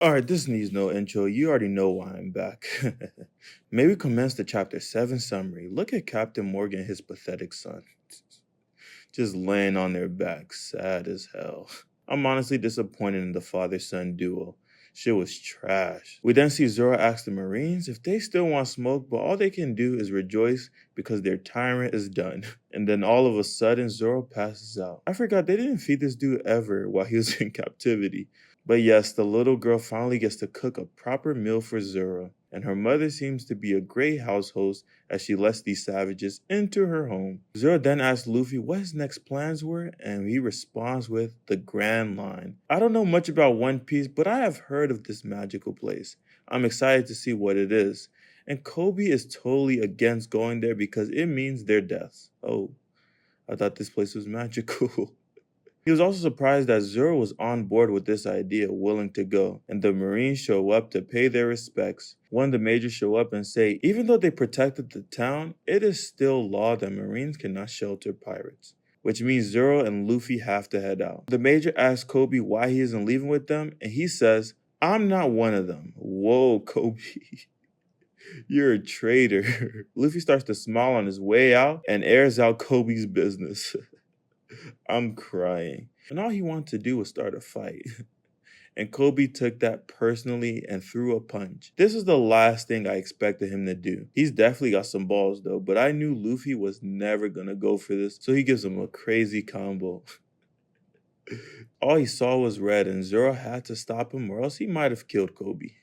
Alright, this needs no intro. You already know why I'm back. Maybe commence the chapter 7 summary. Look at Captain Morgan and his pathetic son. Just laying on their backs, sad as hell. I'm honestly disappointed in the father-son duo. Shit was trash. We then see Zoro ask the Marines if they still want smoke, but all they can do is rejoice because their tyrant is done. And then all of a sudden, Zoro passes out. I forgot they didn't feed this dude ever while he was in captivity. But yes, the little girl finally gets to cook a proper meal for Zoro, and her mother seems to be a great house host as she lets these savages into her home. Zoro then asks Luffy what his next plans were, and he responds with the Grand Line. I don't know much about One Piece, but I have heard of this magical place. I'm excited to see what it is. And Kobe is totally against going there because it means their deaths. Oh, I thought this place was magical. He was also surprised that Zoro was on board with this idea, willing to go, and the Marines show up to pay their respects. One of the majors show up and say, even though they protected the town, it is still law that Marines cannot shelter pirates, which means Zoro and Luffy have to head out. The major asks Kobe why he isn't leaving with them, and he says, I'm not one of them. Whoa, Kobe. You're a traitor. Luffy starts to smile on his way out and airs out Kobe's business. I'm crying. And all he wanted to do was start a fight. And Kobe took that personally and threw a punch. This is the last thing I expected him to do. He's definitely got some balls though, but I knew Luffy was never gonna go for this, so he gives him a crazy combo. All he saw was red and Zoro had to stop him or else he might have killed Kobe.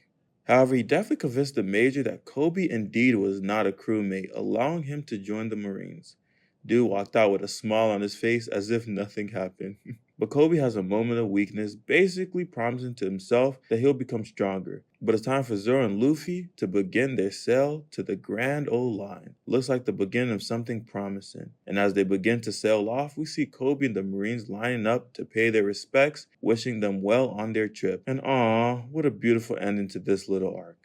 However, he definitely convinced the major that Kobe indeed was not a crewmate, allowing him to join the Marines. Dude walked out with a smile on his face as if nothing happened. But Kobe has a moment of weakness, basically promising to himself that he'll become stronger. But it's time for Zoro and Luffy to begin their sail to the Grand Old Line. Looks like the beginning of something promising. And as they begin to sail off, we see Kobe and the Marines lining up to pay their respects, wishing them well on their trip. And aw, what a beautiful ending to this little arc.